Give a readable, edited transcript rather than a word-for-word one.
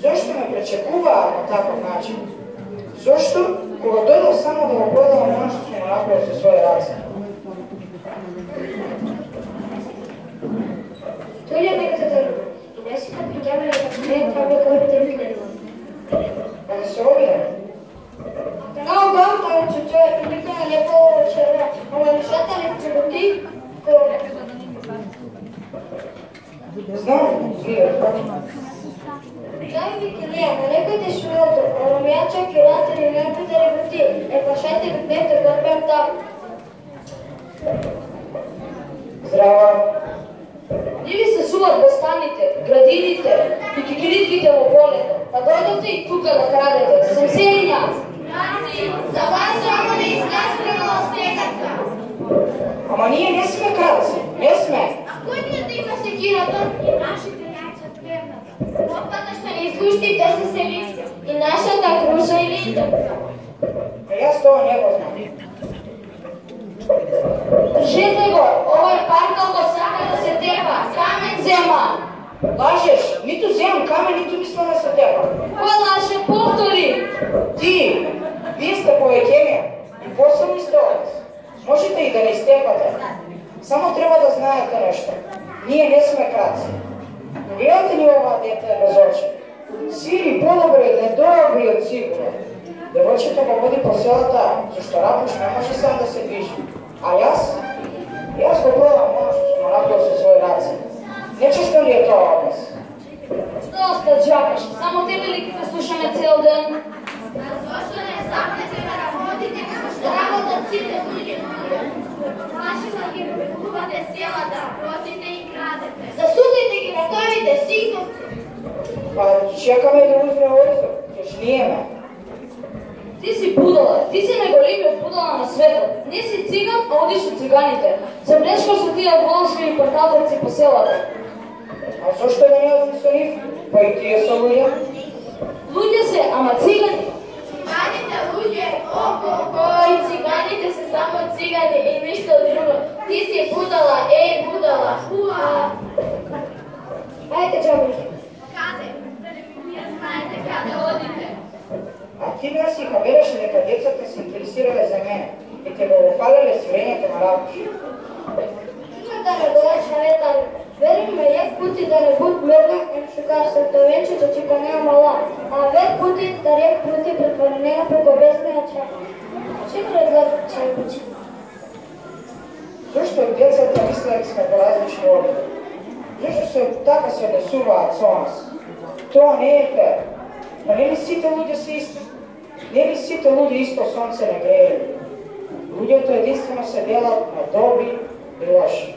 Зошто ме пречекуваат на таков начин? Зошто, кога дојдов само да го продавам оно што сум направил со своје раце? Тој е некој да не си да приѓаваме дека не е треба кога те викнува. Да се обидам? Много добро, че тој викна лепо вчера, ама нешата не пригоди, Знам, видев. Тој викна, на некој те шмилото, ама мјача килата не некој да реготи, па шајте го дневте го бем там. Здрава. Ние ви се суват бастаните, градините и кикиритките во полето, па дојдовте и тука да крадете. Сам Селиња. За вас само да изказваме стеката. Ама ние не сме крадци, не сме. А кој ни да има секирата? И нашите јајца певната. Опата што ни изгушти те се селица. И нашата круша и линда. Јас тоа не го знам. Држете го, овој паркал го сака да се тепа, камен зема. Лажеш, ниту земам камен, ниту мислам да се тепа. Кој лаже, повтори. Ти, вие сте повеќе и посебни сте овде. Можете и да не степате. Само треба да знаете нешто. Ние не сме краци. Гледате ли ова дете без очи? Свири подобре, недобри од сигурно. Девојчето го води по селата, зашто Рапуш не може сам да се движи. А јас го продавам оно што сум направил со своји раце. Нечесто ли е тоа од нас? Доста джакаш, само тебе ли ќе слушаме цел ден? А зошто не запнете да работите како што работат сите луѓе? Вашите ги купувате селата, просите и крадете. Засудите ги, натовите сигурци. Па чекаме да узме оризо, ќе жниеме. Ти си будала, ти си најголемиот будала на светот. Не си циган, а одиш со циганите. Се млечкаш со тие волшливи портаторци по селата. А зошто да не одим со нив? Па и тие со луѓе? Луѓе се, ама цигани. Циганите луѓе, и циганите се само цигани и ништо друго. Ти си будала, будала, хуа. Ајде, джабрики. Каде? Вие знаете каде одите. А ти не си хабереше дека децата се интересирале за мене и те го офалеле свирењето на Рапуш. Има да не дојдеш на ветар. Вери ме, јак пути да не буд мрна, им шукарството венчето чека неа мала, а век пути да рек пути претворенена преко беснеја чака. Чекай да чајбучи. Зошто децата мислеа дека сме по различни одели? Зошто се така се однесуваат со нас? Тоа не е фер. Па не ли сите луѓе се исти? Не ли сите луѓе исто сонце не греели? Луѓето единствено се делат на добри и лоши.